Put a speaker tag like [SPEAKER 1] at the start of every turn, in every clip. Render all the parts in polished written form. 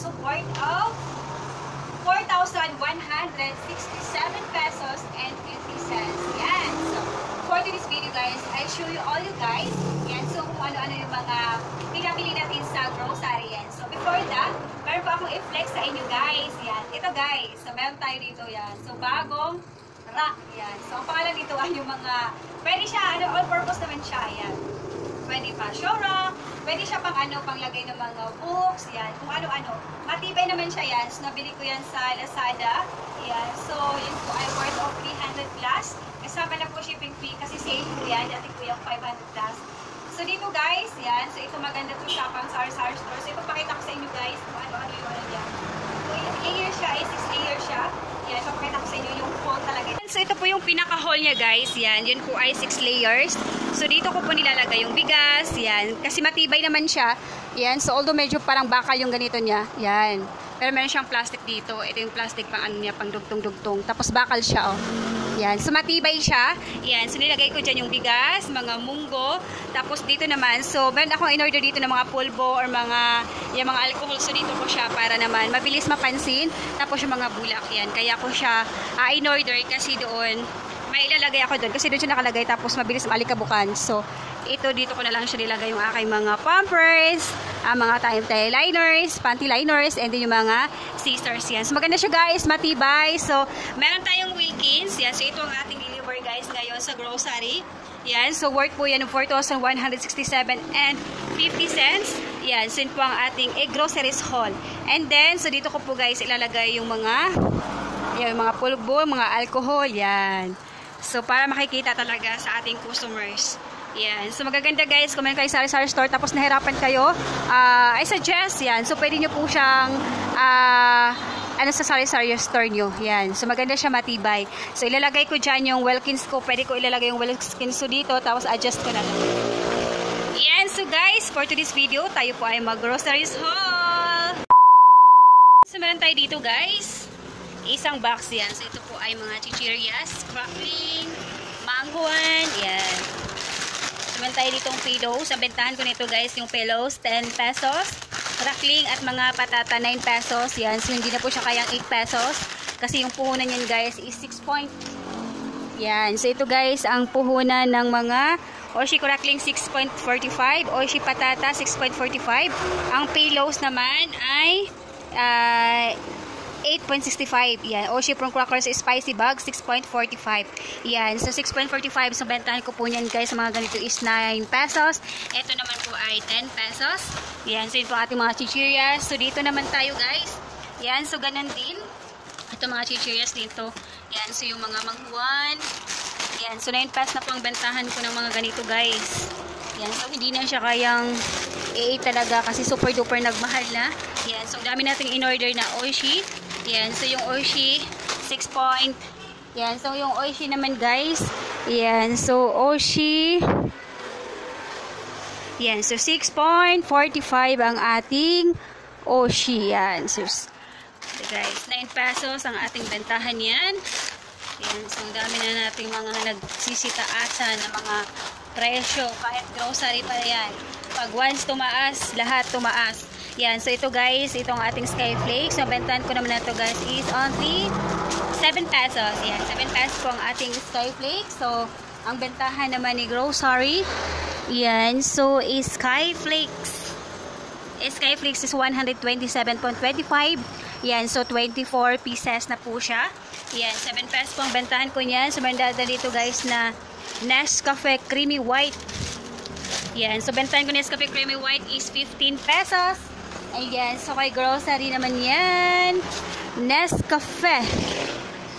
[SPEAKER 1] So, worth of 4,167 pesos and 50 cents. Yan. So, for today's video guys, I show you all you guys. Yan. So, kung ano-ano yung mga pinapili natin sa grocery. Yan. So, before that, meron pa akong i-flex sa inyo guys. Yan. Ito guys. So, meron tayo dito yan. So, bagong rack. Yan. So, ang pangalan dito ay yung mga, pwede siya, all-purpose naman siya. Yan. Pwede pa show rack. Pwede siya pang panglagay ng mga books. Yan. Kung ano-ano. Matibay naman siya yan. So, nabili ko yan sa Lazada. Yan. So, yun po ay worth of 300 plus. Kasama na po shipping fee kasi sale po yan. Dati po yung 500 plus. So, dito guys, yan. So, ito maganda to siya pang Sar-Sar store. So, ito pakita ko sa inyo guys kung ano-ano yung ano yan. So, layer siya, 6 layer siya. Yan. So, pakita ko sa inyo yung hole talaga. So, ito po yung pinaka-hole niya guys. Yan. Yun po ay 6 layers. So, dito ko po nilalagay yung bigas. Yan. Kasi matibay naman siya. Yan. So, although medyo parang bakal yung ganito niya. Yan. Pero meron siyang plastic dito. Ito yung plastic pang ano niya, pang dugtong-dugtong. Tapos bakal siya, oh. Yan. So, matibay siya. Yan. So, nilagay ko dyan yung bigas, mga munggo. Tapos, dito naman. So, meron akong in-order dito ng mga pulbo or yung mga alcohol. So, dito ko siya para naman mabilis mapansin. Tapos, yung mga bulak. Yan. Kaya ko siya in-order kasi doon may ilalagay ako doon kasi doon siya nakalagay tapos mabilis malikabukan. So, ito dito ko na lang siya nilagay yung aking mga pampers, mga tie liners, panty liners, and then yung mga scissors yan. So, maganda siya guys, matibay. So, meron tayong Wilkins. Yan. So, ito ang ating deliver guys ngayon sa grocery. Yan. So, worth po yan ng 4,167 and 50 cents. Yan. So, yun po ang ating groceries haul. And then, so dito ko po guys ilalagay yung mga pulbo, mga alcohol. Yan. So, para makikita talaga sa ating customers. Yan. So, magaganda guys, kung meron kayo Sari-Sari store, tapos nahirapan kayo, I suggest, yan. So, pwede nyo po siyang, sa Sari-Sari store nyo. Yan. So, maganda siya, matibay. So, ilalagay ko dyan yung Wilkins ko. Pwede ko ilalagay yung Wilkins ko dito, tapos adjust ko na lang. Yan. So, guys, for today's video, tayo po ay mag-groceries haul. So, meron tayo dito, guys. Isang box yan. So, ito po ay mga chichirias, crackling, mangoan, yan. So, meron tayo ditong pillows. Ang bentahan ko nito guys, yung pillows, 10 pesos. Crackling at mga patata, 9 pesos. Yan. So, hindi na po siya kayang 8 pesos. Kasi yung puhunan yan guys is 6 point. Yan. So, ito guys, ang puhunan ng mga Oshi crackling 6.45. Oshi patata 6.45. Ang pillows naman ay 8.65. Yan. Oshi from crackers spicy bag 6.45. Yan. So 6.45. So bentahan ko po niyan guys sa mga ganito is 9 pesos. Ito naman po ay 10 pesos. Yan. So yun po ating mga chichirias. So dito naman tayo guys. Yan. So ganun din. Ito mga chichirias dito. Yan. So yung mga manghuan. Yan. So 9 pesos na po ang bentahan ko ng mga ganito guys. Yan. So hindi na siya kayang 8 talaga kasi super duper nagmahal na. Yan. So dami nating in-order na Oshi. Yan, so yung Oshi 6 point. Yan, so yung Oshi naman guys. Yan, so Oshi. Yan, so 6.45 ang ating Oshi. Yan, so guys, 9 pesos ang ating bentahan yan. Yan, so dami na nating mga nagsisitaasan na mga presyo. Kahit grocery pa yan. Pag once tumaas, lahat tumaas. Yan, so ito guys, itong ating Skyflakes. So, bentahan ko naman na ito guys is only 7 pesos. Yan, 7 pesos po ang ating Skyflakes. So, ang bentahan naman ni grocery. Yan, so is Skyflakes. Skyflakes is 127.25. Yan, so 24 pieces na po siya. Yan, 7 pesos po ang bentahan ko niyan. So, mandada dito guys na Nescafe Creamy White. Yan, so bentahan ko Nescafe Creamy White is 15 pesos. Ayan, so kay grocery naman yan. Nescafe.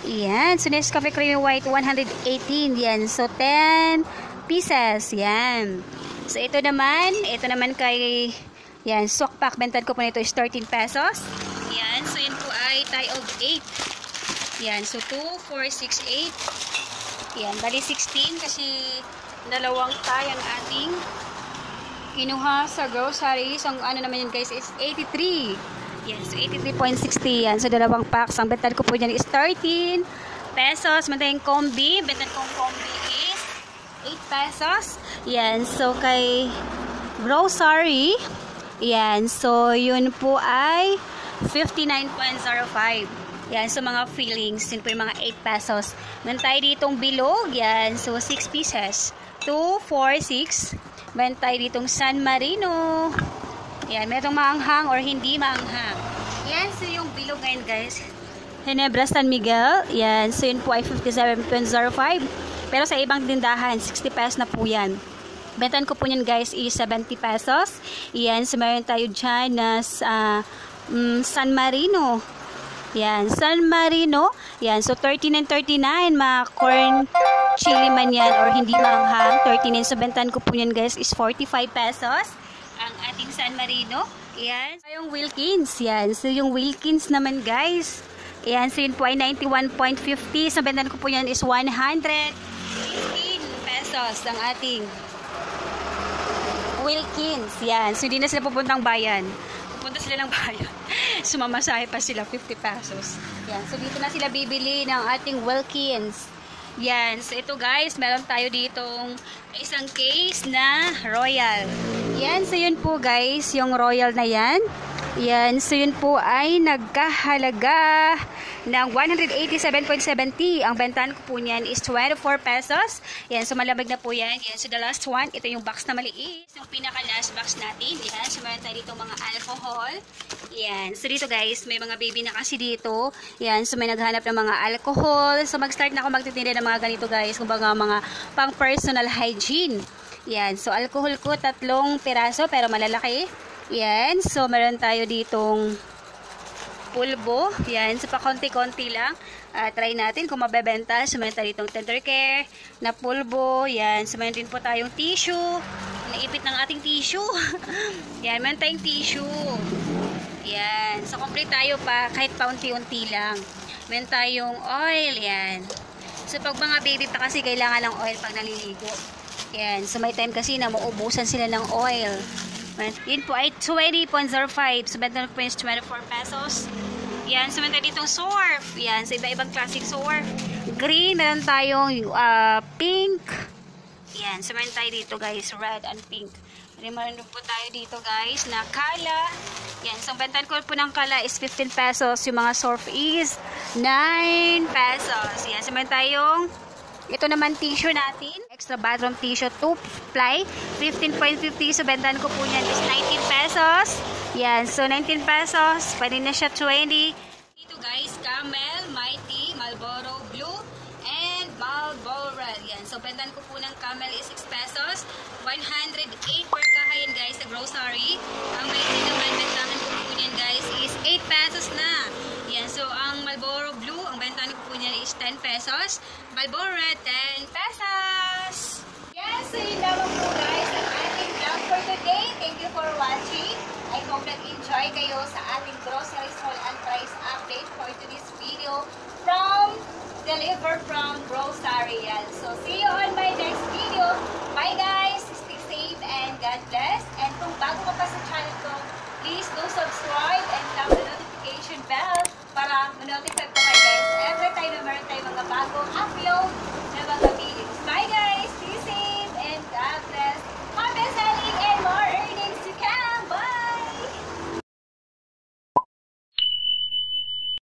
[SPEAKER 1] Yan, so Nescafe Creamy White 118. Yan, so 10 pieces. Yan. So ito naman kay yan, sock pack. Bentahan ko po nito is 13 pesos. Yan, so yun po ay tie of 8. Yan, so 2, 4, 6, 8. Yan, bali 16 kasi dalawang tie ang ating kinuha sa groceries. Ang ano naman yun guys is 83. Yan, so 83.60 yan. So dalawang packs. Ang bentahan ko po dyan is 13 pesos. Mantayang combi. Bentahan kong combi is 8 pesos. Yan, so kay grocery. Yan, so yun po ay 59.05. Yan, so mga fillings, yun po yung mga 8 pesos. Meron tayo ditong bilog, yan, so 6 pieces. 2, 4, 6. Meron tayo ditong San Marino. Yan, merong maanghang or hindi maanghang. Yan, so yung bilog ngayon guys. Ginebra San Miguel, yan, so yun po ay 57.05. Pero sa ibang tindahan, 60 pesos na po yan. Bentan ko po yan guys is 70 pesos. Yan, so meron tayo dyan na San Marino. Yan, San Marino. Yan, so 39.39 mga corn chili man yan or hindi maanghang. 39, so bentan ko po yan guys is 45 pesos. Ang ating San Marino. Yan, so yung Wilkins. Yan, so yung Wilkins naman guys. Yan, so yun po ay 91.50. So bentan ko po yan is 115 pesos ang ating Wilkins. Yan, so hindi na sila pupuntang bayan. Pupunta sila ng bayan. Sumamasahe pa sila 50 pesos. Yan. So dito na sila bibili ng ating Wilkins. Yan. So ito guys, meron tayo ditong isang case na Royal. Yan. So yun po guys, yung Royal na yan. Yan. So yun po ay nagkahalaga ng 187.70. Ang bentahan ko po niyan is 24 pesos. Yan. So malamig na po yan. Yan. So the last one, ito yung box na maliit. Yung pinaka last box natin. Yan. So meron tayo dito mga alcohol. Yan. So dito guys, may mga baby na kasi dito. Yan. So may naghanap ng mga alcohol. So mag-start na ako magtitinda ng mga ganito guys. Kumbaga mga pang personal hygiene. Yan. So alcohol ko 3 piraso pero malalaki. Yan. So meron tayo ditong pulbo. Yan. So pa konti-konti lang. Try natin kung mabebenta. So meron tayo ditong tender care na pulbo. Yan. So meron din po tayong tissue. Naipit ng ating tissue. Yan. Meron tayong tissue. Yan. So complete tayo pa kahit paunti-unti lang. Meron tayong oil. Yan. So pag mga baby pa kasi kailangan ng oil pag naliligo. Yan. So may time kasi na maubusan sila ng oil. Yun po ay 20.05. So benta po is 24 pesos. Yan. So meron tayo ditong surf. Yan. So iba-ibang classic surf. Green. Meron tayong pink. Yan. So meron tayo dito guys. Red and pink. Meron po tayo dito guys na kala. Yan. So bentan ko po ng kala is 15 pesos. Yung mga surf is 9 pesos. Yan. So meron tayong ito naman tissue natin. Extra bathroom tissue 2 ply. 15.50. So bentan ko po yan is 19 pesos. Yan. So 19 pesos. Pwede na siya 20. Dito guys, Camel, Mighty, Marlboro Blue, and Marlboro Red. Yan. So bentan ko po ng Camel is 6 pesos. 108 per kahayan guys sa grocery. Ang Mighty naman, bentahan ko po yan guys is 8 pesos na. Yan. So ang Marlboro Blue, ang bentahan ko po niyan is 10 pesos. Marlboro Red, 10 pesos. Yes, so yun naman po guys ang ating vlog for today. Thank you for watching. I hope nag-enjoy kayo sa ating groceries haul and price update for today's video from Deliver from Grocery. So see you on my next video. Bye guys. Stay safe and God bless. And kung bago ka pa sa channel ko, please do subscribe and tap the notification bell para ma-notify po kayo guys every time na meron tayong mga bagong upload